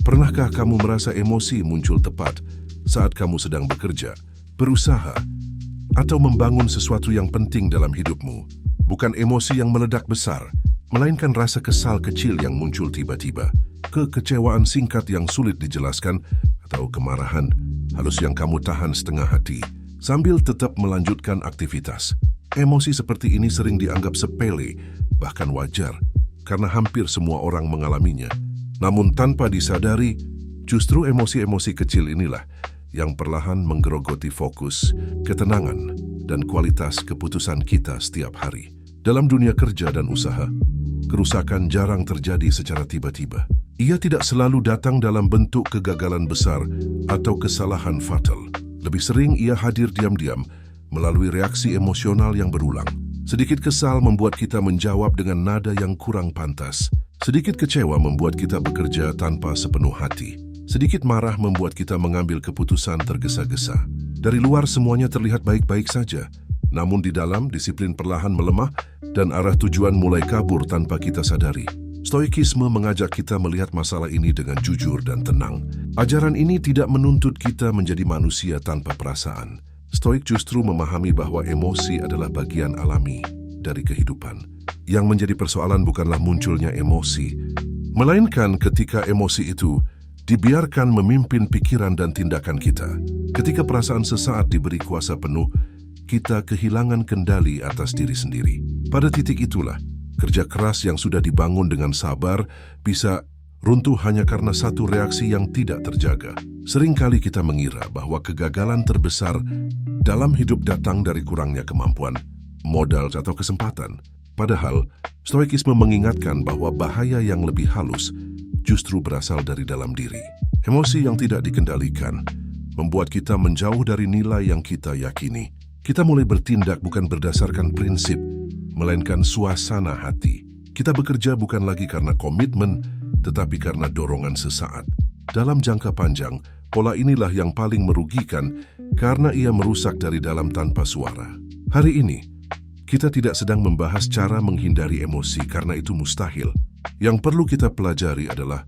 Pernahkah kamu merasa emosi muncul tepat saat kamu sedang bekerja, berusaha, atau membangun sesuatu yang penting dalam hidupmu? Bukan emosi yang meledak besar, melainkan rasa kesal kecil yang muncul tiba-tiba, kekecewaan singkat yang sulit dijelaskan, atau kemarahan halus yang kamu tahan setengah hati, sambil tetap melanjutkan aktivitas. Emosi seperti ini sering dianggap sepele, bahkan wajar, karena hampir semua orang mengalaminya. Namun tanpa disadari, justru emosi-emosi kecil inilah yang perlahan menggerogoti fokus, ketenangan, dan kualitas keputusan kita setiap hari. Dalam dunia kerja dan usaha, kerusakan jarang terjadi secara tiba-tiba. Ia tidak selalu datang dalam bentuk kegagalan besar atau kesalahan fatal. Lebih sering ia hadir diam-diam melalui reaksi emosional yang berulang. Sedikit kesal membuat kita menjawab dengan nada yang kurang pantas. Sedikit kecewa membuat kita bekerja tanpa sepenuh hati. Sedikit marah membuat kita mengambil keputusan tergesa-gesa. Dari luar semuanya terlihat baik-baik saja. Namun di dalam, disiplin perlahan melemah dan arah tujuan mulai kabur tanpa kita sadari. Stoikisme mengajak kita melihat masalah ini dengan jujur dan tenang. Ajaran ini tidak menuntut kita menjadi manusia tanpa perasaan. Stoik justru memahami bahwa emosi adalah bagian alami dari kehidupan. Yang menjadi persoalan bukanlah munculnya emosi, melainkan ketika emosi itu dibiarkan memimpin pikiran dan tindakan kita. Ketika perasaan sesaat diberi kuasa penuh, kita kehilangan kendali atas diri sendiri. Pada titik itulah, kerja keras yang sudah dibangun dengan sabar bisa runtuh hanya karena satu reaksi yang tidak terjaga. Seringkali kita mengira bahwa kegagalan terbesar dalam hidup datang dari kurangnya kemampuan, modal, atau kesempatan. Padahal, Stoikisme mengingatkan bahwa bahaya yang lebih halus justru berasal dari dalam diri. Emosi yang tidak dikendalikan membuat kita menjauh dari nilai yang kita yakini. Kita mulai bertindak bukan berdasarkan prinsip, melainkan suasana hati. Kita bekerja bukan lagi karena komitmen, tetapi karena dorongan sesaat. Dalam jangka panjang, pola inilah yang paling merugikan karena ia merusak dari dalam tanpa suara. Hari ini, kita tidak sedang membahas cara menghindari emosi karena itu mustahil. Yang perlu kita pelajari adalah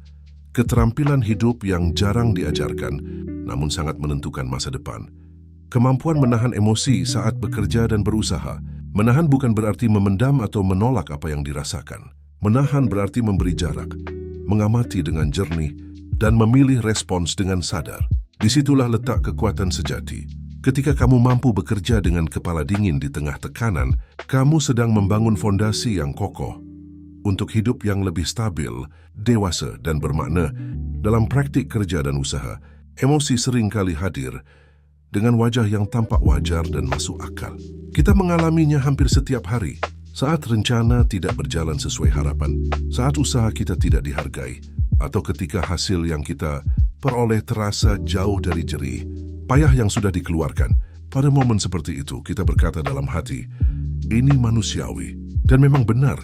keterampilan hidup yang jarang diajarkan, namun sangat menentukan masa depan. Kemampuan menahan emosi saat bekerja dan berusaha. Menahan bukan berarti memendam atau menolak apa yang dirasakan. Menahan berarti memberi jarak, mengamati dengan jernih, dan memilih respons dengan sadar. Disitulah letak kekuatan sejati. Ketika kamu mampu bekerja dengan kepala dingin di tengah tekanan, kamu sedang membangun fondasi yang kokoh untuk hidup yang lebih stabil, dewasa, dan bermakna. Dalam praktik kerja dan usaha, emosi seringkali hadir dengan wajah yang tampak wajar dan masuk akal. Kita mengalaminya hampir setiap hari, saat rencana tidak berjalan sesuai harapan, saat usaha kita tidak dihargai, atau ketika hasil yang kita peroleh terasa jauh dari jerih. Payah yang sudah dikeluarkan. Pada momen seperti itu, kita berkata dalam hati, ini manusiawi. Dan memang benar,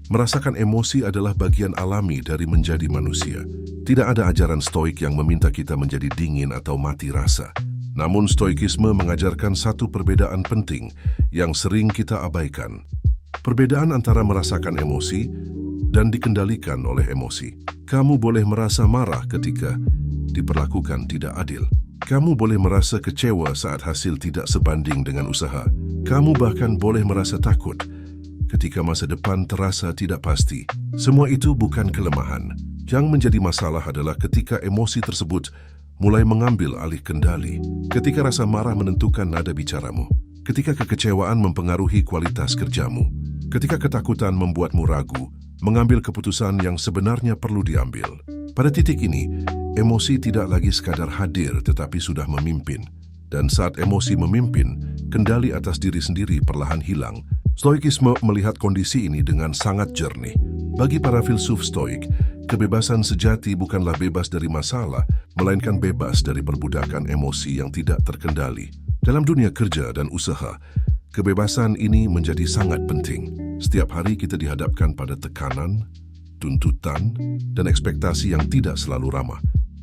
merasakan emosi adalah bagian alami dari menjadi manusia. Tidak ada ajaran stoik yang meminta kita menjadi dingin atau mati rasa. Namun stoikisme mengajarkan satu perbedaan penting yang sering kita abaikan. Perbedaan antara merasakan emosi dan dikendalikan oleh emosi. Kamu boleh merasa marah ketika diperlakukan tidak adil. Kamu boleh merasa kecewa saat hasil tidak sebanding dengan usaha. Kamu bahkan boleh merasa takut ketika masa depan terasa tidak pasti. Semua itu bukan kelemahan. Yang menjadi masalah adalah ketika emosi tersebut mulai mengambil alih kendali. Ketika rasa marah menentukan nada bicaramu. Ketika kekecewaan mempengaruhi kualitas kerjamu. Ketika ketakutan membuatmu ragu, mengambil keputusan yang sebenarnya perlu diambil. Pada titik ini, emosi tidak lagi sekadar hadir tetapi sudah memimpin. Dan saat emosi memimpin, kendali atas diri sendiri perlahan hilang. Stoikisme melihat kondisi ini dengan sangat jernih. Bagi para filsuf stoik, kebebasan sejati bukanlah bebas dari masalah, melainkan bebas dari perbudakan emosi yang tidak terkendali. Dalam dunia kerja dan usaha, kebebasan ini menjadi sangat penting. Setiap hari kita dihadapkan pada tekanan, tuntutan, dan ekspektasi yang tidak selalu ramah.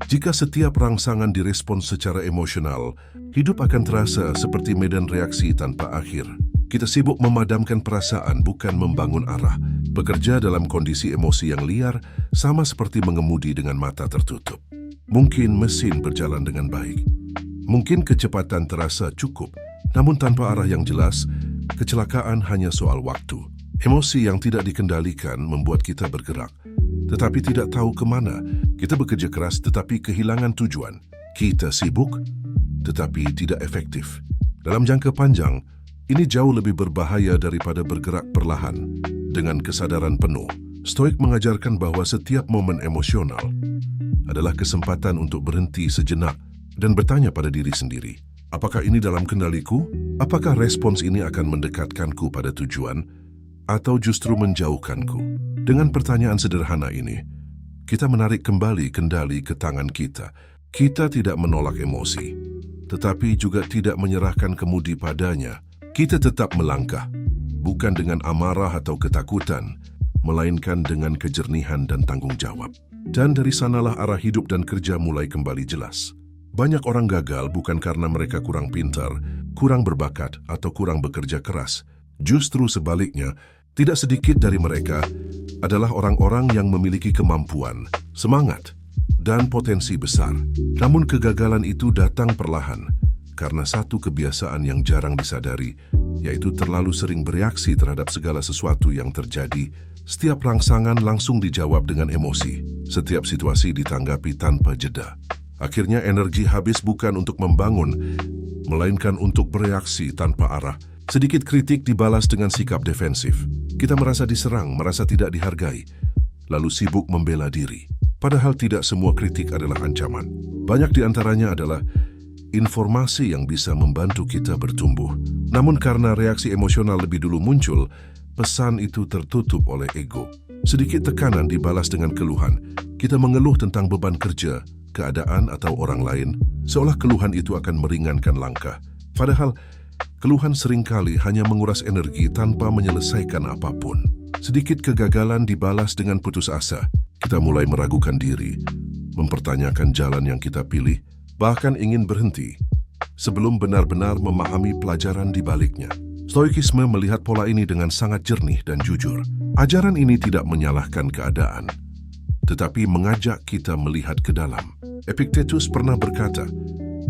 Jika setiap rangsangan direspons secara emosional, hidup akan terasa seperti medan reaksi tanpa akhir. Kita sibuk memadamkan perasaan, bukan membangun arah. Bekerja dalam kondisi emosi yang liar, sama seperti mengemudi dengan mata tertutup. Mungkin mesin berjalan dengan baik. Mungkin kecepatan terasa cukup, namun tanpa arah yang jelas, kecelakaan hanya soal waktu. Emosi yang tidak dikendalikan membuat kita bergerak, tetapi tidak tahu kemana. Kita bekerja keras tetapi kehilangan tujuan. Kita sibuk, tetapi tidak efektif. Dalam jangka panjang, ini jauh lebih berbahaya daripada bergerak perlahan. Dengan kesadaran penuh, Stoik mengajarkan bahwa setiap momen emosional adalah kesempatan untuk berhenti sejenak dan bertanya pada diri sendiri, apakah ini dalam kendaliku? Apakah respons ini akan mendekatkanku pada tujuan? Atau justru menjauhkanku? Dengan pertanyaan sederhana ini, kita menarik kembali kendali ke tangan kita. Kita tidak menolak emosi, tetapi juga tidak menyerahkan kemudi padanya. Kita tetap melangkah, bukan dengan amarah atau ketakutan, melainkan dengan kejernihan dan tanggung jawab. Dan dari sanalah arah hidup dan kerja mulai kembali jelas. Banyak orang gagal bukan karena mereka kurang pintar, kurang berbakat, atau kurang bekerja keras. Justru sebaliknya, tidak sedikit dari mereka adalah orang-orang yang memiliki kemampuan, semangat, dan potensi besar. Namun kegagalan itu datang perlahan, karena satu kebiasaan yang jarang disadari, yaitu terlalu sering bereaksi terhadap segala sesuatu yang terjadi. Setiap rangsangan langsung dijawab dengan emosi. Setiap situasi ditanggapi tanpa jeda. Akhirnya energi habis bukan untuk membangun, melainkan untuk bereaksi tanpa arah. Sedikit kritik dibalas dengan sikap defensif. Kita merasa diserang, merasa tidak dihargai, lalu sibuk membela diri. Padahal tidak semua kritik adalah ancaman. Banyak di antaranya adalah informasi yang bisa membantu kita bertumbuh. Namun karena reaksi emosional lebih dulu muncul, pesan itu tertutup oleh ego. Sedikit tekanan dibalas dengan keluhan. Kita mengeluh tentang beban kerja, keadaan, atau orang lain, seolah keluhan itu akan meringankan langkah. Padahal, keluhan seringkali hanya menguras energi tanpa menyelesaikan apapun. Sedikit kegagalan dibalas dengan putus asa. Kita mulai meragukan diri, mempertanyakan jalan yang kita pilih, bahkan ingin berhenti sebelum benar-benar memahami pelajaran di baliknya. Stoikisme melihat pola ini dengan sangat jernih dan jujur. Ajaran ini tidak menyalahkan keadaan, tetapi mengajak kita melihat ke dalam. Epictetus pernah berkata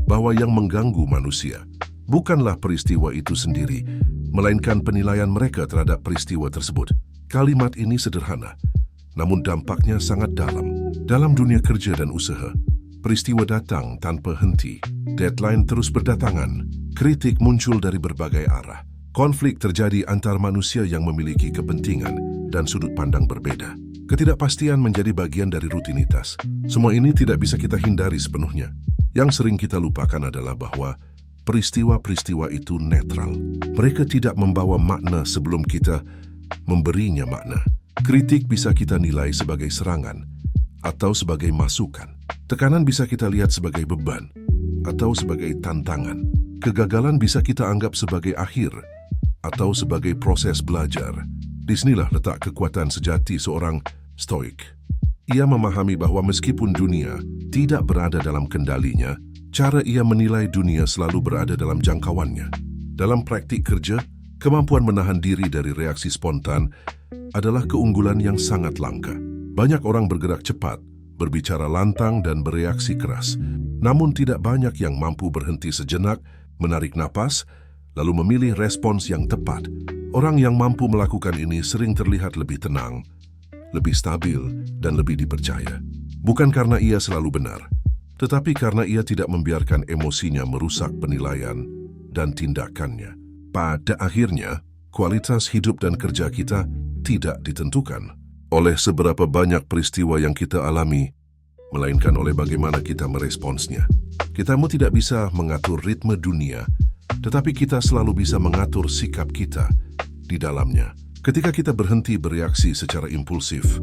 bahwa yang mengganggu manusia bukanlah peristiwa itu sendiri, melainkan penilaian mereka terhadap peristiwa tersebut. Kalimat ini sederhana, namun dampaknya sangat dalam. Dalam dunia kerja dan usaha, peristiwa datang tanpa henti, deadline terus berdatangan, kritik muncul dari berbagai arah. Konflik terjadi antar manusia yang memiliki kepentingan dan sudut pandang berbeda. Ketidakpastian menjadi bagian dari rutinitas. Semua ini tidak bisa kita hindari sepenuhnya. Yang sering kita lupakan adalah bahwa peristiwa-peristiwa itu netral. Mereka tidak membawa makna sebelum kita memberinya makna. Kritik bisa kita nilai sebagai serangan atau sebagai masukan. Tekanan bisa kita lihat sebagai beban atau sebagai tantangan. Kegagalan bisa kita anggap sebagai akhir atau sebagai proses belajar. Disinilah letak kekuatan sejati seorang Stoik. Ia memahami bahwa meskipun dunia tidak berada dalam kendalinya, cara ia menilai dunia selalu berada dalam jangkauannya. Dalam praktik kerja, kemampuan menahan diri dari reaksi spontan adalah keunggulan yang sangat langka. Banyak orang bergerak cepat, berbicara lantang, dan bereaksi keras. Namun tidak banyak yang mampu berhenti sejenak, menarik napas, lalu memilih respons yang tepat. Orang yang mampu melakukan ini sering terlihat lebih tenang, lebih stabil, dan lebih dipercaya. Bukan karena ia selalu benar, tetapi karena ia tidak membiarkan emosinya merusak penilaian dan tindakannya. Pada akhirnya, kualitas hidup dan kerja kita tidak ditentukan oleh seberapa banyak peristiwa yang kita alami, melainkan oleh bagaimana kita meresponsnya. Kita tidak bisa mengatur ritme dunia, tetapi kita selalu bisa mengatur sikap kita di dalamnya. Ketika kita berhenti bereaksi secara impulsif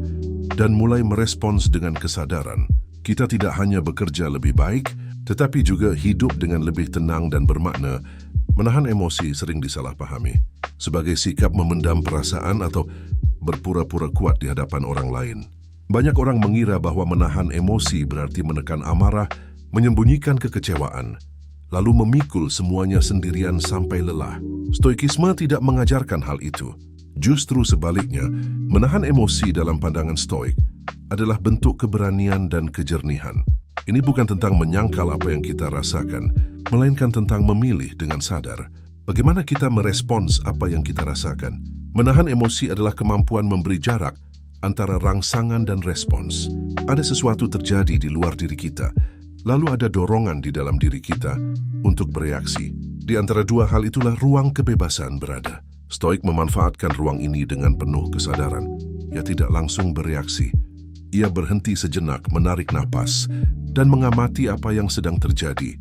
dan mulai merespons dengan kesadaran, kita tidak hanya bekerja lebih baik, tetapi juga hidup dengan lebih tenang dan bermakna. Menahan emosi sering disalahpahami sebagai sikap memendam perasaan atau berpura-pura kuat di hadapan orang lain. Banyak orang mengira bahwa menahan emosi berarti menekan amarah, menyembunyikan kekecewaan, lalu memikul semuanya sendirian sampai lelah. Stoikisme tidak mengajarkan hal itu. Justru sebaliknya, menahan emosi dalam pandangan Stoik adalah bentuk keberanian dan kejernihan. Ini bukan tentang menyangkal apa yang kita rasakan, melainkan tentang memilih dengan sadar bagaimana kita merespons apa yang kita rasakan. Menahan emosi adalah kemampuan memberi jarak antara rangsangan dan respons. Ada sesuatu terjadi di luar diri kita, lalu ada dorongan di dalam diri kita untuk bereaksi. Di antara dua hal itulah ruang kebebasan berada. Stoik memanfaatkan ruang ini dengan penuh kesadaran. Ia tidak langsung bereaksi. Ia berhenti sejenak, menarik napas, dan mengamati apa yang sedang terjadi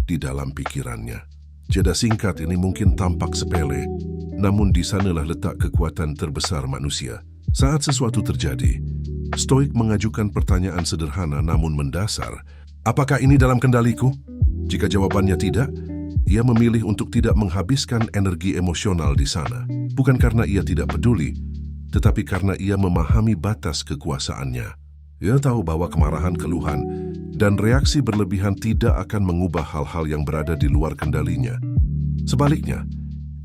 di dalam pikirannya. Jeda singkat ini mungkin tampak sepele, namun di sanalah letak kekuatan terbesar manusia. Saat sesuatu terjadi, Stoik mengajukan pertanyaan sederhana namun mendasar. Apakah ini dalam kendaliku? Jika jawabannya tidak, ia memilih untuk tidak menghabiskan energi emosional di sana. Bukan karena ia tidak peduli, tetapi karena ia memahami batas kekuasaannya. Ia tahu bahwa kemarahan, keluhan, dan reaksi berlebihan tidak akan mengubah hal-hal yang berada di luar kendalinya. Sebaliknya,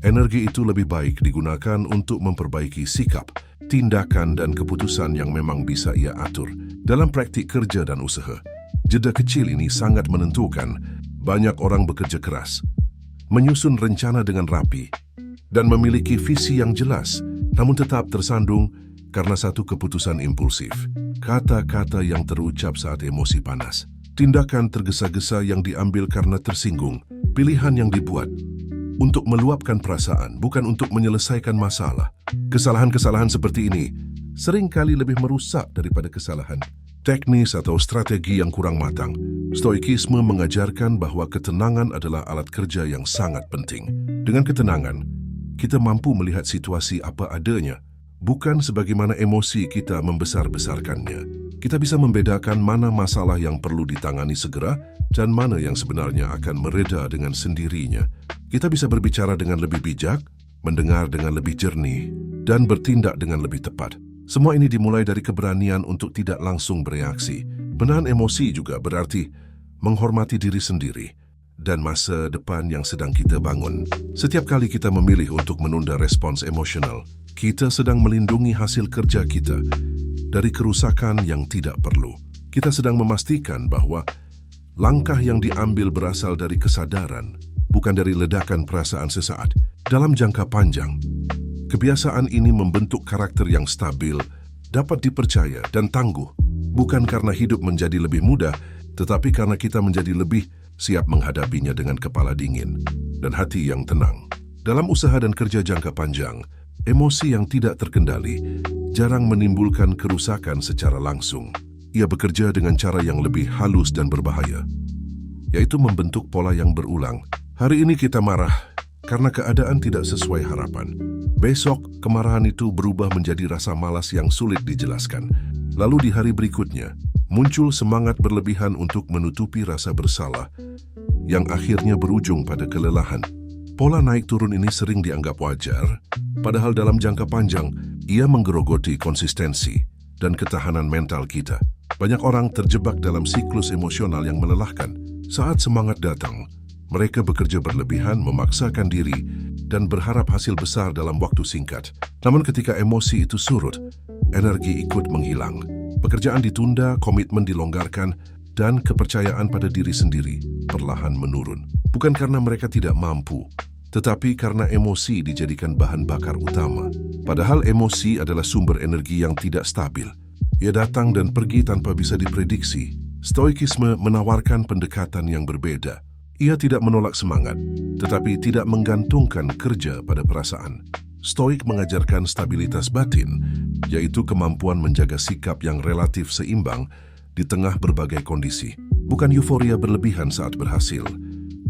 energi itu lebih baik digunakan untuk memperbaiki sikap, tindakan, dan keputusan yang memang bisa ia atur. Dalam praktik kerja dan usaha, jeda kecil ini sangat menentukan. Banyak orang bekerja keras, menyusun rencana dengan rapi, dan memiliki visi yang jelas, namun tetap tersandung karena satu keputusan impulsif. Kata-kata yang terucap saat emosi panas, tindakan tergesa-gesa yang diambil karena tersinggung, pilihan yang dibuat untuk meluapkan perasaan, bukan untuk menyelesaikan masalah. Kesalahan-kesalahan seperti ini seringkali lebih merusak daripada kesalahan teknis atau strategi yang kurang matang. Stoikisme mengajarkan bahwa ketenangan adalah alat kerja yang sangat penting. Dengan ketenangan, kita mampu melihat situasi apa adanya, bukan sebagaimana emosi kita membesar-besarkannya. Kita bisa membedakan mana masalah yang perlu ditangani segera dan mana yang sebenarnya akan mereda dengan sendirinya. Kita bisa berbicara dengan lebih bijak, mendengar dengan lebih jernih, dan bertindak dengan lebih tepat. Semua ini dimulai dari keberanian untuk tidak langsung bereaksi. Menahan emosi juga berarti menghormati diri sendiri dan masa depan yang sedang kita bangun. Setiap kali kita memilih untuk menunda respons emosional, kita sedang melindungi hasil kerja kita dari kerusakan yang tidak perlu. Kita sedang memastikan bahwa langkah yang diambil berasal dari kesadaran, bukan dari ledakan perasaan sesaat. Dalam jangka panjang, kebiasaan ini membentuk karakter yang stabil, dapat dipercaya dan tangguh, bukan karena hidup menjadi lebih mudah, tetapi karena kita menjadi lebih siap menghadapinya dengan kepala dingin dan hati yang tenang. Dalam usaha dan kerja jangka panjang, emosi yang tidak terkendali jarang menimbulkan kerusakan secara langsung. Ia bekerja dengan cara yang lebih halus dan berbahaya, yaitu membentuk pola yang berulang. Hari ini kita marah karena keadaan tidak sesuai harapan. Besok, kemarahan itu berubah menjadi rasa malas yang sulit dijelaskan. Lalu di hari berikutnya, muncul semangat berlebihan untuk menutupi rasa bersalah, yang akhirnya berujung pada kelelahan. Pola naik turun ini sering dianggap wajar, padahal dalam jangka panjang, ia menggerogoti konsistensi dan ketahanan mental kita. Banyak orang terjebak dalam siklus emosional yang melelahkan. Saat semangat datang, mereka bekerja berlebihan, memaksakan diri, dan berharap hasil besar dalam waktu singkat. Namun ketika emosi itu surut, energi ikut menghilang. Pekerjaan ditunda, komitmen dilonggarkan, dan kepercayaan pada diri sendiri perlahan menurun. Bukan karena mereka tidak mampu, tetapi karena emosi dijadikan bahan bakar utama. Padahal emosi adalah sumber energi yang tidak stabil. Ia datang dan pergi tanpa bisa diprediksi. Stoikisme menawarkan pendekatan yang berbeda. Ia tidak menolak semangat, tetapi tidak menggantungkan kerja pada perasaan. Stoik mengajarkan stabilitas batin, yaitu kemampuan menjaga sikap yang relatif seimbang di tengah berbagai kondisi. Bukan euforia berlebihan saat berhasil,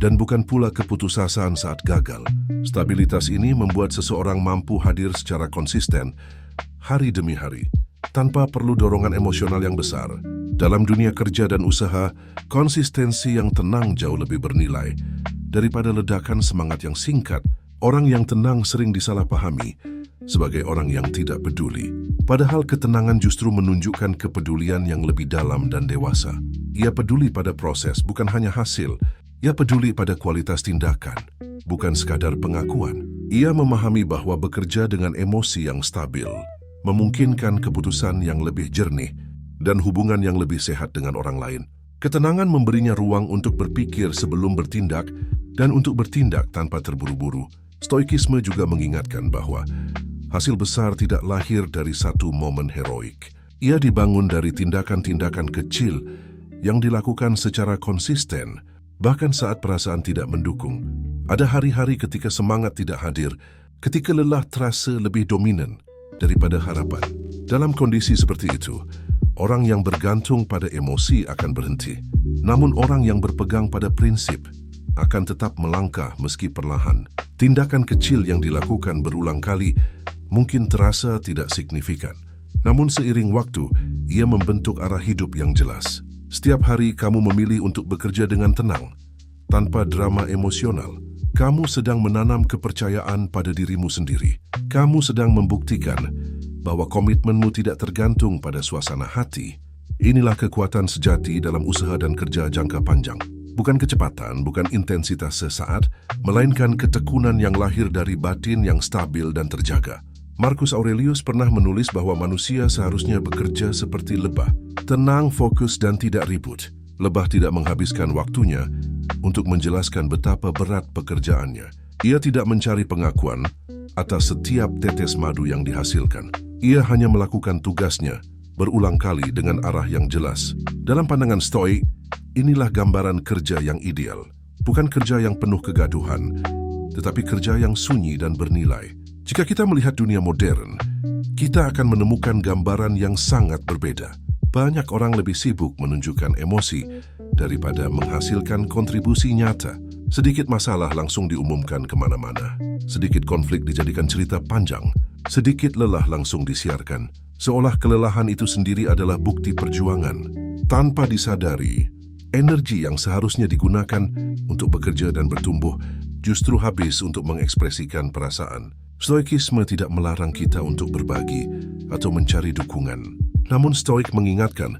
dan bukan pula keputusasaan saat gagal. Stabilitas ini membuat seseorang mampu hadir secara konsisten, hari demi hari, tanpa perlu dorongan emosional yang besar. Dalam dunia kerja dan usaha, konsistensi yang tenang jauh lebih bernilai daripada ledakan semangat yang singkat. Orang yang tenang sering disalahpahami sebagai orang yang tidak peduli. Padahal ketenangan justru menunjukkan kepedulian yang lebih dalam dan dewasa. Ia peduli pada proses, bukan hanya hasil. Ia peduli pada kualitas tindakan, bukan sekadar pengakuan. Ia memahami bahwa bekerja dengan emosi yang stabil memungkinkan keputusan yang lebih jernih dan hubungan yang lebih sehat dengan orang lain. Ketenangan memberinya ruang untuk berpikir sebelum bertindak dan untuk bertindak tanpa terburu-buru. Stoikisme juga mengingatkan bahwa hasil besar tidak lahir dari satu momen heroik. Ia dibangun dari tindakan-tindakan kecil yang dilakukan secara konsisten, bahkan saat perasaan tidak mendukung. Ada hari-hari ketika semangat tidak hadir, ketika lelah terasa lebih dominan daripada harapan. Dalam kondisi seperti itu, orang yang bergantung pada emosi akan berhenti. Namun orang yang berpegang pada prinsip akan tetap melangkah meski perlahan. Tindakan kecil yang dilakukan berulang kali mungkin terasa tidak signifikan. Namun seiring waktu, ia membentuk arah hidup yang jelas. Setiap hari kamu memilih untuk bekerja dengan tenang, tanpa drama emosional. Kamu sedang menanam kepercayaan pada dirimu sendiri. Kamu sedang membuktikan bahwa komitmenmu tidak tergantung pada suasana hati. Inilah kekuatan sejati dalam usaha dan kerja jangka panjang. Bukan kecepatan, bukan intensitas sesaat, melainkan ketekunan yang lahir dari batin yang stabil dan terjaga. Marcus Aurelius pernah menulis bahwa manusia seharusnya bekerja seperti lebah, tenang, fokus, dan tidak ribut. Lebah tidak menghabiskan waktunya untuk menjelaskan betapa berat pekerjaannya. Ia tidak mencari pengakuan atas setiap tetes madu yang dihasilkan. Ia hanya melakukan tugasnya berulang kali dengan arah yang jelas. Dalam pandangan Stoik, inilah gambaran kerja yang ideal. Bukan kerja yang penuh kegaduhan, tetapi kerja yang sunyi dan bernilai. Jika kita melihat dunia modern, kita akan menemukan gambaran yang sangat berbeda. Banyak orang lebih sibuk menunjukkan emosi daripada menghasilkan kontribusi nyata. Sedikit masalah langsung diumumkan kemana-mana. Sedikit konflik dijadikan cerita panjang. Sedikit lelah langsung disiarkan. Seolah kelelahan itu sendiri adalah bukti perjuangan. Tanpa disadari, energi yang seharusnya digunakan untuk bekerja dan bertumbuh justru habis untuk mengekspresikan perasaan. Stoikisme tidak melarang kita untuk berbagi atau mencari dukungan. Namun Stoik mengingatkan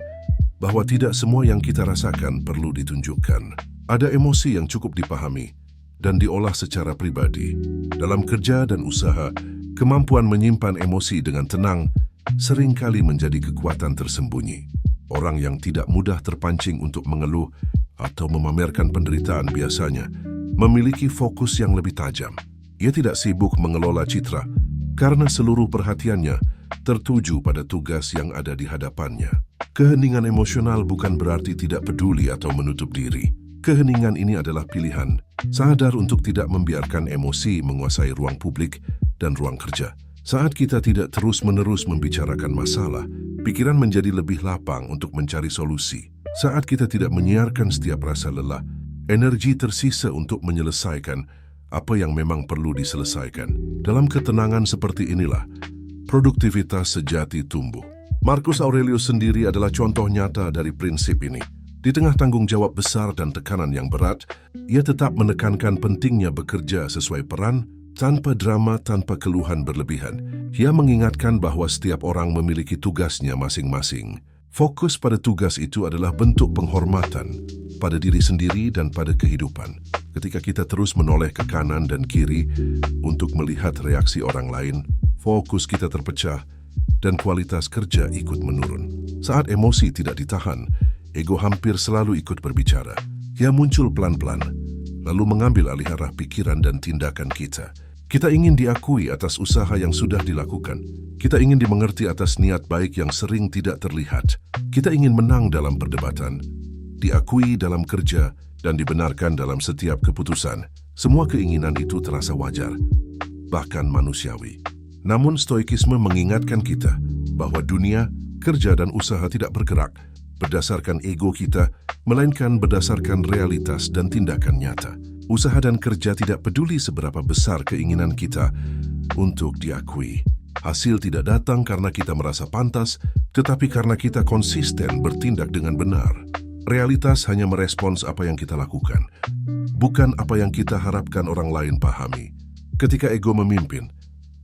bahwa tidak semua yang kita rasakan perlu ditunjukkan. Ada emosi yang cukup dipahami dan diolah secara pribadi. Dalam kerja dan usaha, kemampuan menyimpan emosi dengan tenang seringkali menjadi kekuatan tersembunyi. Orang yang tidak mudah terpancing untuk mengeluh atau memamerkan penderitaan biasanya memiliki fokus yang lebih tajam. Ia tidak sibuk mengelola citra karena seluruh perhatiannya tertuju pada tugas yang ada di hadapannya. Keheningan emosional bukan berarti tidak peduli atau menutup diri. Keheningan ini adalah pilihan, sadar untuk tidak membiarkan emosi menguasai ruang publik dan ruang kerja. Saat kita tidak terus-menerus membicarakan masalah, pikiran menjadi lebih lapang untuk mencari solusi. Saat kita tidak menyiarkan setiap rasa lelah, energi tersisa untuk menyelesaikan apa yang memang perlu diselesaikan. Dalam ketenangan seperti inilah, produktivitas sejati tumbuh. Marcus Aurelius sendiri adalah contoh nyata dari prinsip ini. Di tengah tanggung jawab besar dan tekanan yang berat, ia tetap menekankan pentingnya bekerja sesuai peran, tanpa drama, tanpa keluhan berlebihan. Ia mengingatkan bahwa setiap orang memiliki tugasnya masing-masing. Fokus pada tugas itu adalah bentuk penghormatan pada diri sendiri dan pada kehidupan. Ketika kita terus menoleh ke kanan dan kiri untuk melihat reaksi orang lain, fokus kita terpecah dan kualitas kerja ikut menurun. Saat emosi tidak ditahan, ego hampir selalu ikut berbicara. Ia muncul pelan-pelan, lalu mengambil alih arah pikiran dan tindakan kita. Kita ingin diakui atas usaha yang sudah dilakukan. Kita ingin dimengerti atas niat baik yang sering tidak terlihat. Kita ingin menang dalam perdebatan, diakui dalam kerja, dan dibenarkan dalam setiap keputusan. Semua keinginan itu terasa wajar, bahkan manusiawi. Namun Stoikisme mengingatkan kita bahwa dunia, kerja, dan usaha tidak bergerak berdasarkan ego kita, melainkan berdasarkan realitas dan tindakan nyata. Usaha dan kerja tidak peduli seberapa besar keinginan kita untuk diakui. Hasil tidak datang karena kita merasa pantas, tetapi karena kita konsisten bertindak dengan benar. Realitas hanya merespons apa yang kita lakukan, bukan apa yang kita harapkan orang lain pahami. Ketika ego memimpin,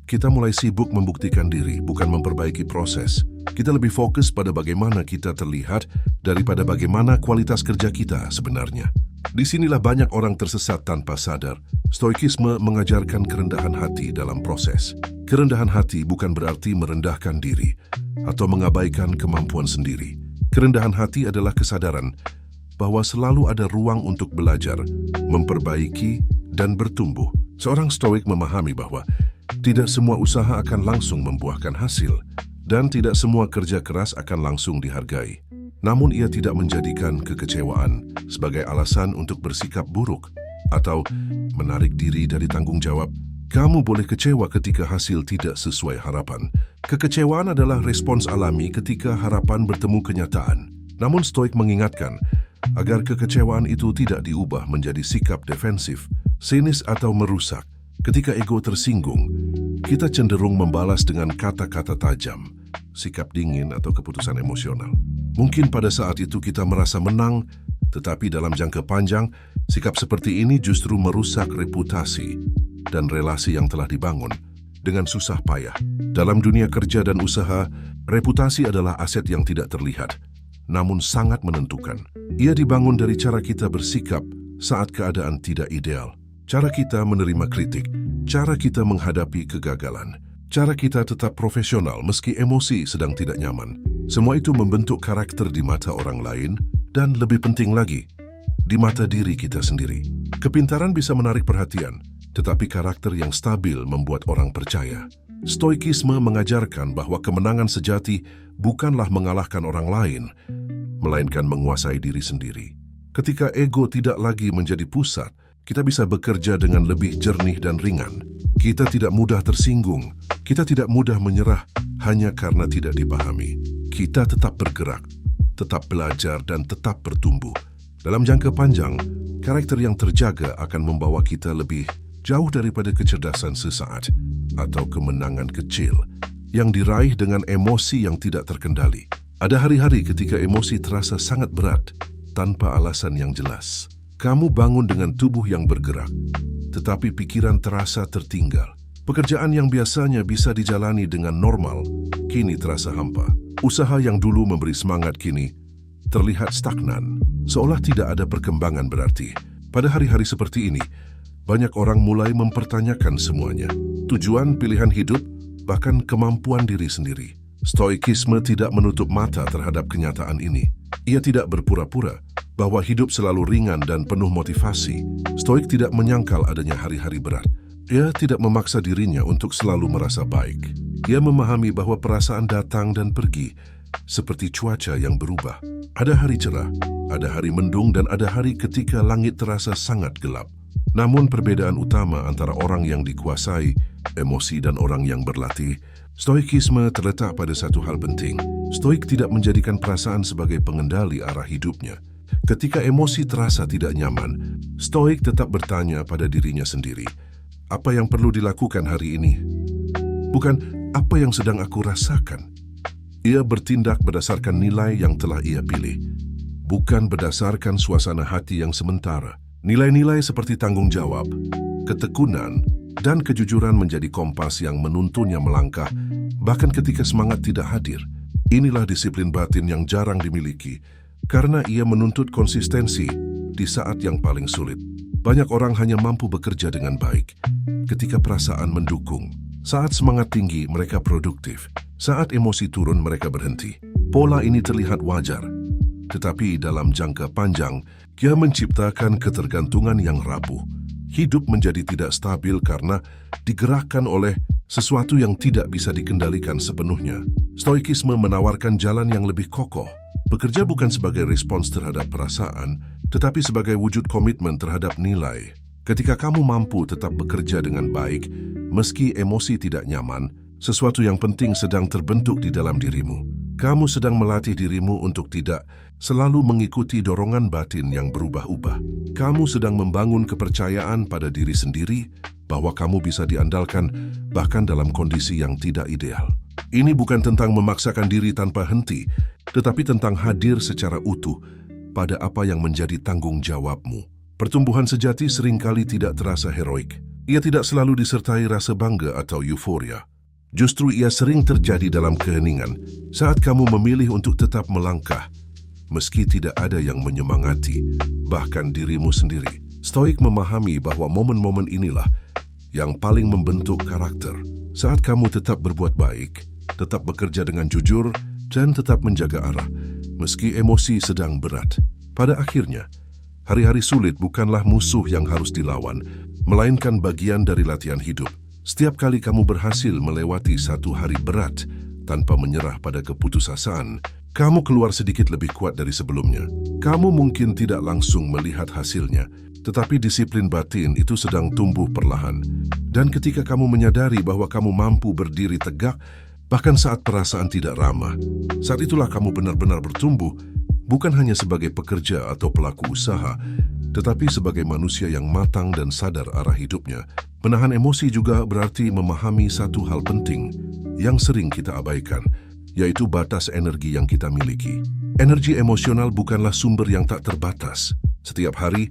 kita mulai sibuk membuktikan diri, bukan memperbaiki proses. Kita lebih fokus pada bagaimana kita terlihat daripada bagaimana kualitas kerja kita sebenarnya. Disinilah banyak orang tersesat tanpa sadar. Stoikisme mengajarkan kerendahan hati dalam proses. Kerendahan hati bukan berarti merendahkan diri atau mengabaikan kemampuan sendiri. Kerendahan hati adalah kesadaran bahwa selalu ada ruang untuk belajar, memperbaiki, dan bertumbuh. Seorang stoik memahami bahwa tidak semua usaha akan langsung membuahkan hasil, dan tidak semua kerja keras akan langsung dihargai. Namun ia tidak menjadikan kekecewaan sebagai alasan untuk bersikap buruk atau menarik diri dari tanggung jawab. Kamu boleh kecewa ketika hasil tidak sesuai harapan. Kekecewaan adalah respons alami ketika harapan bertemu kenyataan. Namun Stoik mengingatkan agar kekecewaan itu tidak diubah menjadi sikap defensif, sinis atau merusak. Ketika ego tersinggung, kita cenderung membalas dengan kata-kata tajam, sikap dingin atau keputusan emosional. Mungkin pada saat itu kita merasa menang, tetapi dalam jangka panjang, sikap seperti ini justru merusak reputasi dan relasi yang telah dibangun dengan susah payah. Dalam dunia kerja dan usaha, reputasi adalah aset yang tidak terlihat, namun sangat menentukan. Ia dibangun dari cara kita bersikap saat keadaan tidak ideal, cara kita menerima kritik, cara kita menghadapi kegagalan, cara kita tetap profesional meski emosi sedang tidak nyaman. Semua itu membentuk karakter di mata orang lain dan lebih penting lagi, di mata diri kita sendiri. Kepintaran bisa menarik perhatian, tetapi karakter yang stabil membuat orang percaya. Stoikisme mengajarkan bahwa kemenangan sejati bukanlah mengalahkan orang lain, melainkan menguasai diri sendiri. Ketika ego tidak lagi menjadi pusat, kita bisa bekerja dengan lebih jernih dan ringan. Kita tidak mudah tersinggung, kita tidak mudah menyerah hanya karena tidak dipahami. Kita tetap bergerak, tetap belajar, dan tetap bertumbuh. Dalam jangka panjang, karakter yang terjaga akan membawa kita lebih jauh daripada kecerdasan sesaat atau kemenangan kecil yang diraih dengan emosi yang tidak terkendali. Ada hari-hari ketika emosi terasa sangat berat tanpa alasan yang jelas. Kamu bangun dengan tubuh yang bergerak, tetapi pikiran terasa tertinggal. Pekerjaan yang biasanya bisa dijalani dengan normal, kini terasa hampa. Usaha yang dulu memberi semangat kini terlihat stagnan, seolah tidak ada perkembangan berarti. Pada hari-hari seperti ini, banyak orang mulai mempertanyakan semuanya. Tujuan, pilihan hidup, bahkan kemampuan diri sendiri. Stoikisme tidak menutup mata terhadap kenyataan ini. Ia tidak berpura-pura bahwa hidup selalu ringan dan penuh motivasi. Stoik tidak menyangkal adanya hari-hari berat. Ia tidak memaksa dirinya untuk selalu merasa baik. Ia memahami bahwa perasaan datang dan pergi, seperti cuaca yang berubah. Ada hari cerah, ada hari mendung, dan ada hari ketika langit terasa sangat gelap. Namun perbedaan utama antara orang yang dikuasai emosi dan orang yang berlatih, stoikisme terletak pada satu hal penting. Stoik tidak menjadikan perasaan sebagai pengendali arah hidupnya. Ketika emosi terasa tidak nyaman, stoik tetap bertanya pada dirinya sendiri, apa yang perlu dilakukan hari ini? Bukan apa yang sedang aku rasakan. Ia bertindak berdasarkan nilai yang telah ia pilih, bukan berdasarkan suasana hati yang sementara. Nilai-nilai seperti tanggung jawab, ketekunan, dan kejujuran menjadi kompas yang menuntunnya melangkah, bahkan ketika semangat tidak hadir. Inilah disiplin batin yang jarang dimiliki, karena ia menuntut konsistensi di saat yang paling sulit. Banyak orang hanya mampu bekerja dengan baik ketika perasaan mendukung. Saat semangat tinggi, mereka produktif. Saat emosi turun, mereka berhenti. Pola ini terlihat wajar, tetapi dalam jangka panjang, ia menciptakan ketergantungan yang rapuh. Hidup menjadi tidak stabil karena digerakkan oleh sesuatu yang tidak bisa dikendalikan sepenuhnya. Stoikisme menawarkan jalan yang lebih kokoh. Bekerja bukan sebagai respons terhadap perasaan, tetapi sebagai wujud komitmen terhadap nilai. Ketika kamu mampu tetap bekerja dengan baik, meski emosi tidak nyaman, sesuatu yang penting sedang terbentuk di dalam dirimu. Kamu sedang melatih dirimu untuk tidak selalu mengikuti dorongan batin yang berubah-ubah. Kamu sedang membangun kepercayaan pada diri sendiri bahwa kamu bisa diandalkan bahkan dalam kondisi yang tidak ideal. Ini bukan tentang memaksakan diri tanpa henti, tetapi tentang hadir secara utuh pada apa yang menjadi tanggung jawabmu. Pertumbuhan sejati seringkali tidak terasa heroik. Ia tidak selalu disertai rasa bangga atau euforia. Justru ia sering terjadi dalam keheningan saat kamu memilih untuk tetap melangkah, meski tidak ada yang menyemangati. bahkan dirimu sendiri. Stoik memahami bahwa momen-momen inilah yang paling membentuk karakter. Saat kamu tetap berbuat baik, tetap bekerja dengan jujur, dan tetap menjaga arah, meski emosi sedang berat. Pada akhirnya, hari-hari sulit bukanlah musuh yang harus dilawan, melainkan bagian dari latihan hidup. Setiap kali kamu berhasil melewati satu hari berat tanpa menyerah pada keputusasaan, kamu keluar sedikit lebih kuat dari sebelumnya. Kamu mungkin tidak langsung melihat hasilnya, tetapi disiplin batin itu sedang tumbuh perlahan. Dan ketika kamu menyadari bahwa kamu mampu berdiri tegak, bahkan saat perasaan tidak ramah, saat itulah kamu benar-benar bertumbuh, bukan hanya sebagai pekerja atau pelaku usaha, tetapi sebagai manusia yang matang dan sadar arah hidupnya. Menahan emosi juga berarti memahami satu hal penting yang sering kita abaikan, yaitu batas energi yang kita miliki. Energi emosional bukanlah sumber yang tak terbatas. Setiap hari,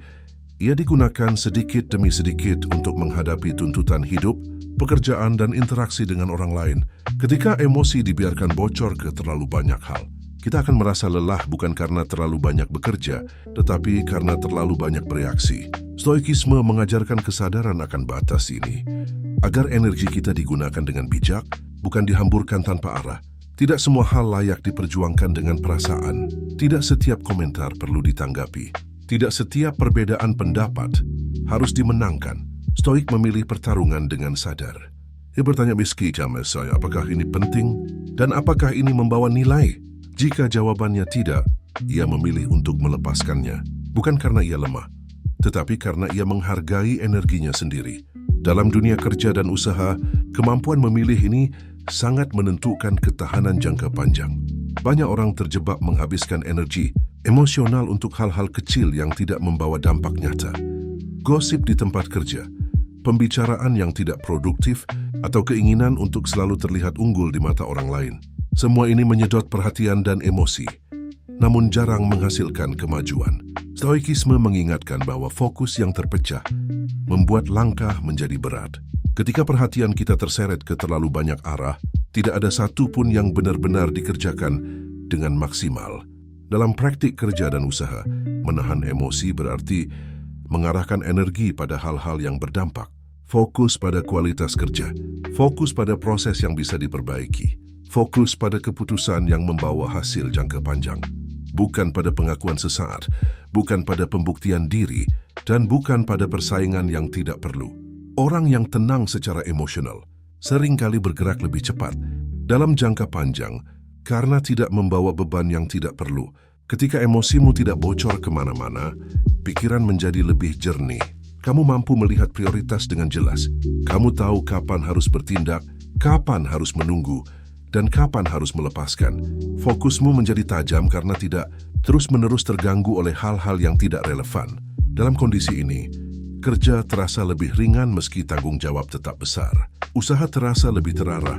ia digunakan sedikit demi sedikit untuk menghadapi tuntutan hidup, pekerjaan, dan interaksi dengan orang lain. Ketika emosi dibiarkan bocor ke terlalu banyak hal, kita akan merasa lelah bukan karena terlalu banyak bekerja, tetapi karena terlalu banyak bereaksi. Stoikisme mengajarkan kesadaran akan batas ini, agar energi kita digunakan dengan bijak, bukan dihamburkan tanpa arah. Tidak semua hal layak diperjuangkan dengan perasaan. Tidak setiap komentar perlu ditanggapi. Tidak setiap perbedaan pendapat harus dimenangkan. Stoik memilih pertarungan dengan sadar. Ia bertanya meski James saya, apakah ini penting? Dan apakah ini membawa nilai? Jika jawabannya tidak, ia memilih untuk melepaskannya. Bukan karena ia lemah, tetapi karena ia menghargai energinya sendiri. Dalam dunia kerja dan usaha, kemampuan memilih ini sangat menentukan ketahanan jangka panjang. Banyak orang terjebak menghabiskan energi emosional untuk hal-hal kecil yang tidak membawa dampak nyata. Gosip di tempat kerja, pembicaraan yang tidak produktif, atau keinginan untuk selalu terlihat unggul di mata orang lain. Semua ini menyedot perhatian dan emosi, namun jarang menghasilkan kemajuan. Stoikisme mengingatkan bahwa fokus yang terpecah membuat langkah menjadi berat. Ketika perhatian kita terseret ke terlalu banyak arah, tidak ada satu pun yang benar-benar dikerjakan dengan maksimal. Dalam praktik kerja dan usaha, menahan emosi berarti mengarahkan energi pada hal-hal yang berdampak. Fokus pada kualitas kerja, fokus pada proses yang bisa diperbaiki, fokus pada keputusan yang membawa hasil jangka panjang. Bukan pada pengakuan sesaat, bukan pada pembuktian diri, dan bukan pada persaingan yang tidak perlu. Orang yang tenang secara emosional seringkali bergerak lebih cepat dalam jangka panjang karena tidak membawa beban yang tidak perlu. Ketika emosimu tidak bocor kemana-mana, pikiran menjadi lebih jernih. Kamu mampu melihat prioritas dengan jelas. Kamu tahu kapan harus bertindak, kapan harus menunggu, dan kapan harus melepaskan. Fokusmu menjadi tajam karena tidak terus-menerus terganggu oleh hal-hal yang tidak relevan. Dalam kondisi ini, kerja terasa lebih ringan meski tanggung jawab tetap besar. Usaha terasa lebih terarah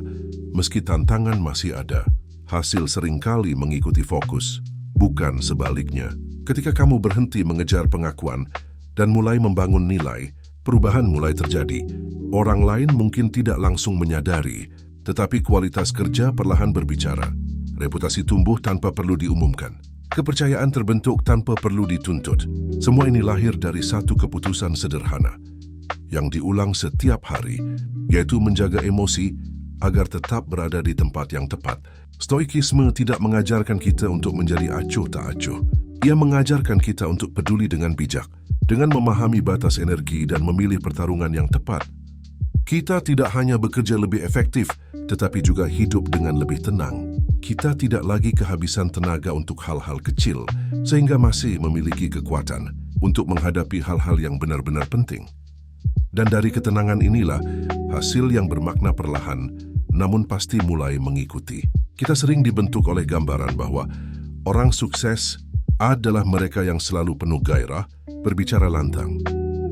meski tantangan masih ada. Hasil seringkali mengikuti fokus, bukan sebaliknya. Ketika kamu berhenti mengejar pengakuan dan mulai membangun nilai, perubahan mulai terjadi. Orang lain mungkin tidak langsung menyadari, tetapi kualitas kerja perlahan berbicara. Reputasi tumbuh tanpa perlu diumumkan. Kepercayaan terbentuk tanpa perlu dituntut. Semua ini lahir dari satu keputusan sederhana yang diulang setiap hari, yaitu menjaga emosi agar tetap berada di tempat yang tepat. Stoikisme tidak mengajarkan kita untuk menjadi acuh tak acuh. Ia mengajarkan kita untuk peduli dengan bijak, dengan memahami batas energi dan memilih pertarungan yang tepat. Kita tidak hanya bekerja lebih efektif, tetapi juga hidup dengan lebih tenang. Kita tidak lagi kehabisan tenaga untuk hal-hal kecil, sehingga masih memiliki kekuatan untuk menghadapi hal-hal yang benar-benar penting. Dan dari ketenangan inilah, hasil yang bermakna perlahan, namun pasti mulai mengikuti. Kita sering dibentuk oleh gambaran bahwa orang sukses adalah mereka yang selalu penuh gairah, berbicara lantang,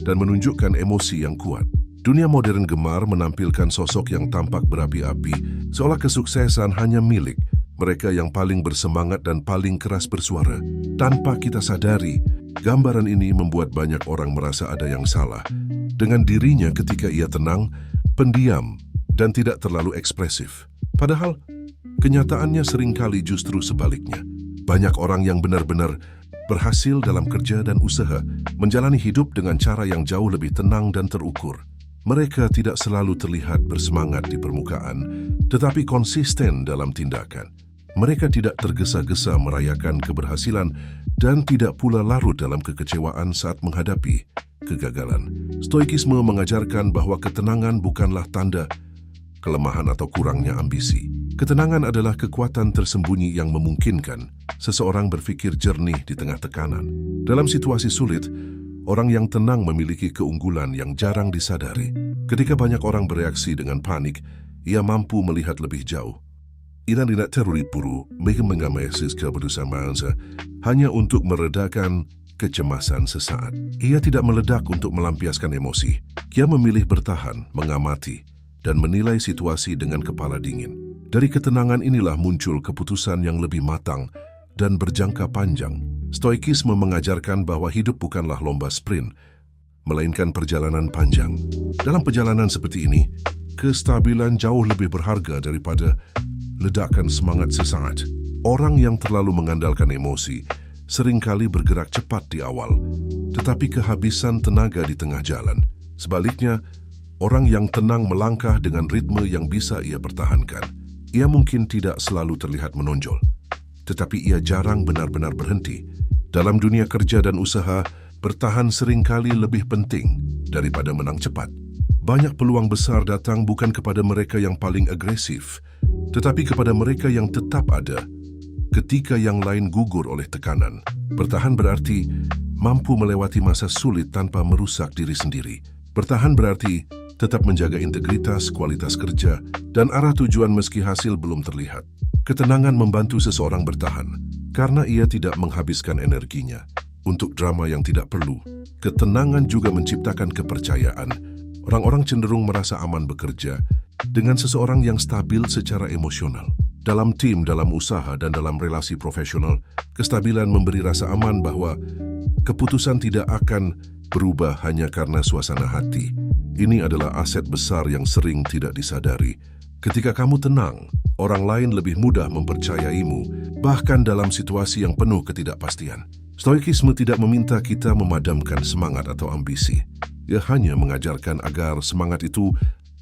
dan menunjukkan emosi yang kuat. Dunia modern gemar menampilkan sosok yang tampak berapi-api, seolah kesuksesan hanya milik mereka yang paling bersemangat dan paling keras bersuara. Tanpa kita sadari, gambaran ini membuat banyak orang merasa ada yang salah dengan dirinya ketika ia tenang, pendiam, dan tidak terlalu ekspresif. Padahal, kenyataannya seringkali justru sebaliknya. Banyak orang yang benar-benar berhasil dalam kerja dan usaha, menjalani hidup dengan cara yang jauh lebih tenang dan terukur. Mereka tidak selalu terlihat bersemangat di permukaan, tetapi konsisten dalam tindakan. Mereka tidak tergesa-gesa merayakan keberhasilan dan tidak pula larut dalam kekecewaan saat menghadapi kegagalan. Stoikisme mengajarkan bahwa ketenangan bukanlah tanda kelemahan atau kurangnya ambisi. Ketenangan adalah kekuatan tersembunyi yang memungkinkan seseorang berpikir jernih di tengah tekanan. Dalam situasi sulit, orang yang tenang memiliki keunggulan yang jarang disadari. Ketika banyak orang bereaksi dengan panik, ia mampu melihat lebih jauh. Ia tidak terburu-buru mengambil keputusan hanya untuk meredakan kecemasan sesaat. Ia tidak meledak untuk melampiaskan emosi. Ia memilih bertahan, mengamati, dan menilai situasi dengan kepala dingin. Dari ketenangan inilah muncul keputusan yang lebih matang dan berjangka panjang. Stoikisme mengajarkan bahwa hidup bukanlah lomba sprint, melainkan perjalanan panjang. Dalam perjalanan seperti ini, kestabilan jauh lebih berharga daripada ledakan semangat sesaat. Orang yang terlalu mengandalkan emosi seringkali bergerak cepat di awal, tetapi kehabisan tenaga di tengah jalan. Sebaliknya, orang yang tenang melangkah dengan ritme yang bisa ia pertahankan. Ia mungkin tidak selalu terlihat menonjol, tetapi ia jarang benar-benar berhenti. Dalam dunia kerja dan usaha, bertahan seringkali lebih penting daripada menang cepat. Banyak peluang besar datang bukan kepada mereka yang paling agresif, tetapi kepada mereka yang tetap ada ketika yang lain gugur oleh tekanan. Bertahan berarti mampu melewati masa sulit tanpa merusak diri sendiri. Bertahan berarti tetap menjaga integritas, kualitas kerja, dan arah tujuan meski hasil belum terlihat. Ketenangan membantu seseorang bertahan, karena ia tidak menghabiskan energinya untuk drama yang tidak perlu. Ketenangan juga menciptakan kepercayaan. Orang-orang cenderung merasa aman bekerja dengan seseorang yang stabil secara emosional. Dalam tim, dalam usaha, dan dalam relasi profesional, kestabilan memberi rasa aman bahwa keputusan tidak akan berubah hanya karena suasana hati. Ini adalah aset besar yang sering tidak disadari. Ketika kamu tenang, orang lain lebih mudah mempercayaimu, bahkan dalam situasi yang penuh ketidakpastian. Stoikisme tidak meminta kita memadamkan semangat atau ambisi. Ia hanya mengajarkan agar semangat itu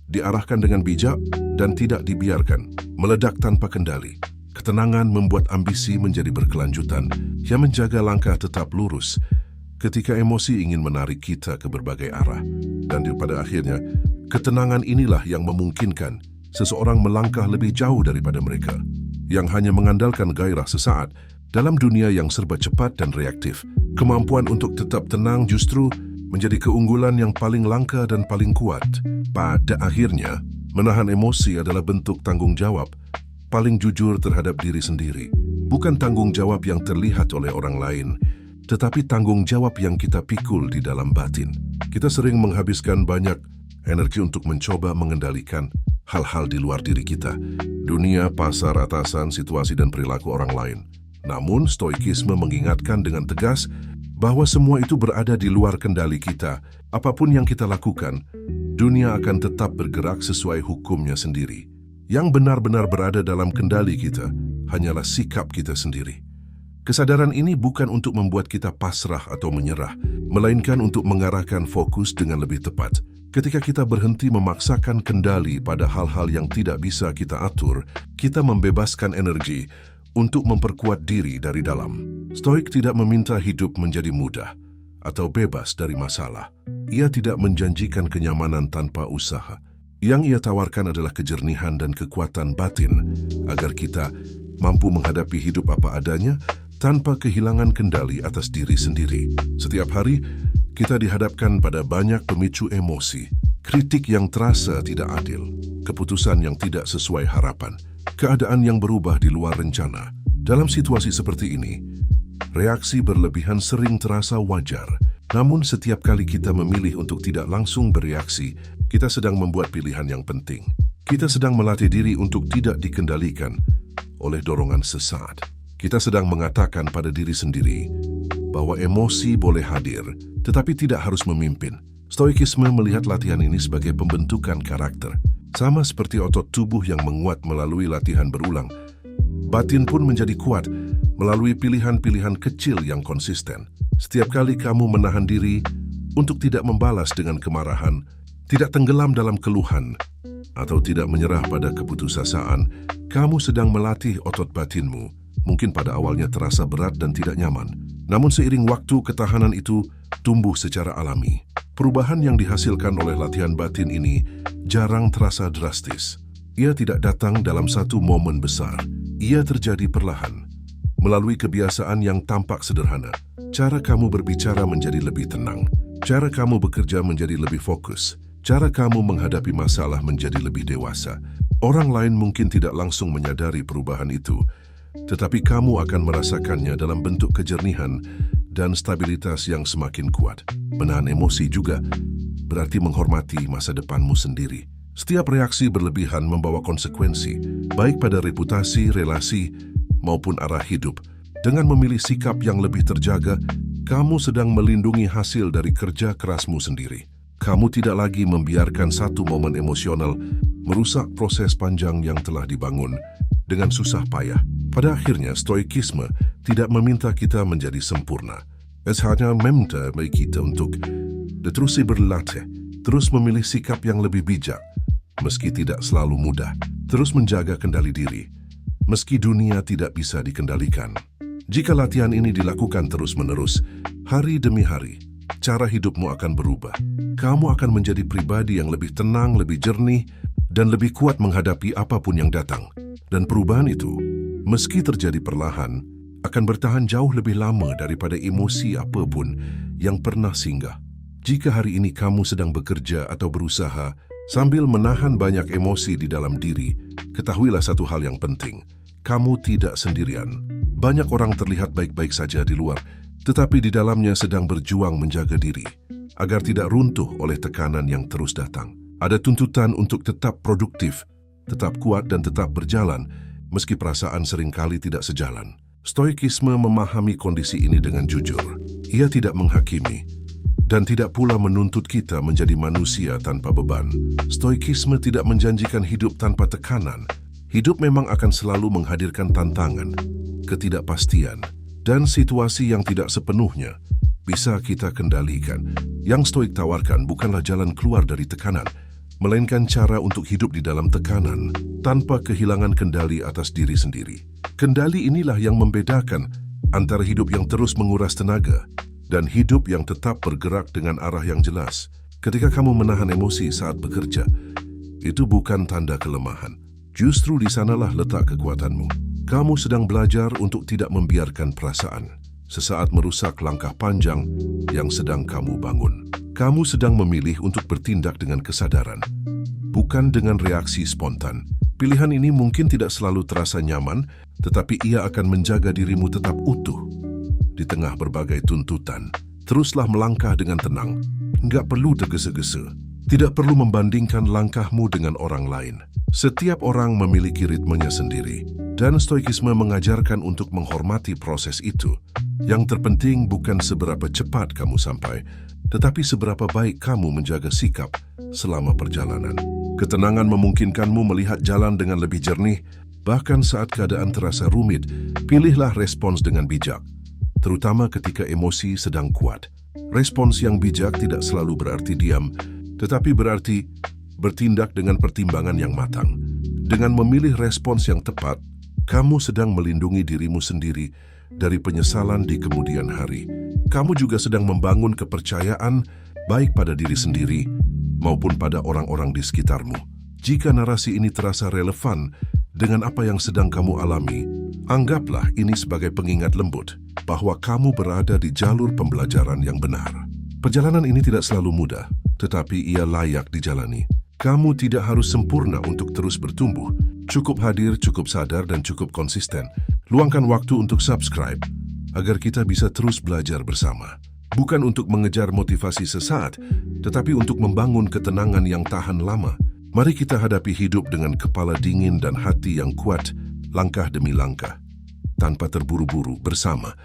diarahkan dengan bijak dan tidak dibiarkan meledak tanpa kendali. Ketenangan membuat ambisi menjadi berkelanjutan. Ia menjaga langkah tetap lurus ketika emosi ingin menarik kita ke berbagai arah. Dan pada akhirnya, ketenangan inilah yang memungkinkan seseorang melangkah lebih jauh daripada mereka yang hanya mengandalkan gairah sesaat. Dalam dunia yang serba cepat dan reaktif, kemampuan untuk tetap tenang justru menjadi keunggulan yang paling langka dan paling kuat. Pada akhirnya, menahan emosi adalah bentuk tanggung jawab paling jujur terhadap diri sendiri. Bukan tanggung jawab yang terlihat oleh orang lain, tetapi tanggung jawab yang kita pikul di dalam batin. Kita sering menghabiskan banyak energi untuk mencoba mengendalikan hal-hal di luar diri kita. Dunia, pasar, atasan, situasi, dan perilaku orang lain. Namun, stoikisme mengingatkan dengan tegas bahwa semua itu berada di luar kendali kita. Apapun yang kita lakukan, dunia akan tetap bergerak sesuai hukumnya sendiri. Yang benar-benar berada dalam kendali kita hanyalah sikap kita sendiri. Kesadaran ini bukan untuk membuat kita pasrah atau menyerah, melainkan untuk mengarahkan fokus dengan lebih tepat. Ketika kita berhenti memaksakan kendali pada hal-hal yang tidak bisa kita atur, kita membebaskan energi untuk memperkuat diri dari dalam. Stoik tidak meminta hidup menjadi mudah atau bebas dari masalah. Ia tidak menjanjikan kenyamanan tanpa usaha. Yang ia tawarkan adalah kejernihan dan kekuatan batin agar kita mampu menghadapi hidup apa adanya tanpa kehilangan kendali atas diri sendiri. Setiap hari, kita dihadapkan pada banyak pemicu emosi, kritik yang terasa tidak adil, keputusan yang tidak sesuai harapan, keadaan yang berubah di luar rencana. Dalam situasi seperti ini, reaksi berlebihan sering terasa wajar. Namun setiap kali kita memilih untuk tidak langsung bereaksi, kita sedang membuat pilihan yang penting. Kita sedang melatih diri untuk tidak dikendalikan oleh dorongan sesaat. Kita sedang mengatakan pada diri sendiri bahwa emosi boleh hadir, tetapi tidak harus memimpin. Stoikisme melihat latihan ini sebagai pembentukan karakter. Sama seperti otot tubuh yang menguat melalui latihan berulang, batin pun menjadi kuat melalui pilihan-pilihan kecil yang konsisten. Setiap kali kamu menahan diri untuk tidak membalas dengan kemarahan, tidak tenggelam dalam keluhan, atau tidak menyerah pada keputusasaan, kamu sedang melatih otot batinmu. Mungkin pada awalnya terasa berat dan tidak nyaman, namun seiring waktu ketahanan itu tumbuh secara alami. Perubahan yang dihasilkan oleh latihan batin ini jarang terasa drastis. Ia tidak datang dalam satu momen besar. Ia terjadi perlahan, melalui kebiasaan yang tampak sederhana. Cara kamu berbicara menjadi lebih tenang. Cara kamu bekerja menjadi lebih fokus. Cara kamu menghadapi masalah menjadi lebih dewasa. Orang lain mungkin tidak langsung menyadari perubahan itu, tetapi kamu akan merasakannya dalam bentuk kejernihan dan stabilitas yang semakin kuat. Menahan emosi juga berarti menghormati masa depanmu sendiri. Setiap reaksi berlebihan membawa konsekuensi, baik pada reputasi, relasi, maupun arah hidup. Dengan memilih sikap yang lebih terjaga, kamu sedang melindungi hasil dari kerja kerasmu sendiri. Kamu tidak lagi membiarkan satu momen emosional merusak proses panjang yang telah dibangun dengan susah payah. Pada akhirnya, stoikisme tidak meminta kita menjadi sempurna. Hanya meminta bagi kita untuk terus berlatih, terus memilih sikap yang lebih bijak, meski tidak selalu mudah, terus menjaga kendali diri, meski dunia tidak bisa dikendalikan. Jika latihan ini dilakukan terus-menerus, hari demi hari, cara hidupmu akan berubah. Kamu akan menjadi pribadi yang lebih tenang, lebih jernih, dan lebih kuat menghadapi apapun yang datang. Dan perubahan itu, meski terjadi perlahan, akan bertahan jauh lebih lama daripada emosi apapun yang pernah singgah. Jika hari ini kamu sedang bekerja atau berusaha sambil menahan banyak emosi di dalam diri, ketahuilah satu hal yang penting. Kamu tidak sendirian. Banyak orang terlihat baik-baik saja di luar, tetapi di dalamnya sedang berjuang menjaga diri, agar tidak runtuh oleh tekanan yang terus datang. Ada tuntutan untuk tetap produktif, tetap kuat dan tetap berjalan, meski perasaan seringkali tidak sejalan. Stoikisme memahami kondisi ini dengan jujur. Ia tidak menghakimi, dan tidak pula menuntut kita menjadi manusia tanpa beban. Stoikisme tidak menjanjikan hidup tanpa tekanan. Hidup memang akan selalu menghadirkan tantangan, ketidakpastian, dan situasi yang tidak sepenuhnya bisa kita kendalikan. Yang stoik tawarkan bukanlah jalan keluar dari tekanan, melainkan cara untuk hidup di dalam tekanan tanpa kehilangan kendali atas diri sendiri. Kendali inilah yang membedakan antara hidup yang terus menguras tenaga dan hidup yang tetap bergerak dengan arah yang jelas. Ketika kamu menahan emosi saat bekerja, itu bukan tanda kelemahan. Justru di sanalah letak kekuatanmu. Kamu sedang belajar untuk tidak membiarkan perasaan sesaat merusak langkah panjang yang sedang kamu bangun. Kamu sedang memilih untuk bertindak dengan kesadaran, bukan dengan reaksi spontan. Pilihan ini mungkin tidak selalu terasa nyaman, tetapi ia akan menjaga dirimu tetap utuh di tengah berbagai tuntutan. Teruslah melangkah dengan tenang, nggak perlu tergesa-gesa. Tidak perlu membandingkan langkahmu dengan orang lain. Setiap orang memiliki ritmenya sendiri, dan stoikisme mengajarkan untuk menghormati proses itu. Yang terpenting bukan seberapa cepat kamu sampai, tetapi seberapa baik kamu menjaga sikap selama perjalanan. Ketenangan memungkinkanmu melihat jalan dengan lebih jernih, bahkan saat keadaan terasa rumit. Pilihlah respons dengan bijak, terutama ketika emosi sedang kuat. Respons yang bijak tidak selalu berarti diam, tetapi berarti bertindak dengan pertimbangan yang matang. Dengan memilih respons yang tepat, kamu sedang melindungi dirimu sendiri dari penyesalan di kemudian hari. Kamu juga sedang membangun kepercayaan baik pada diri sendiri maupun pada orang-orang di sekitarmu. Jika narasi ini terasa relevan dengan apa yang sedang kamu alami, anggaplah ini sebagai pengingat lembut bahwa kamu berada di jalur pembelajaran yang benar. Perjalanan ini tidak selalu mudah, tetapi ia layak dijalani. Kamu tidak harus sempurna untuk terus bertumbuh. Cukup hadir, cukup sadar, dan cukup konsisten. Luangkan waktu untuk subscribe, agar kita bisa terus belajar bersama. Bukan untuk mengejar motivasi sesaat, tetapi untuk membangun ketenangan yang tahan lama. Mari kita hadapi hidup dengan kepala dingin dan hati yang kuat, langkah demi langkah, tanpa terburu-buru bersama.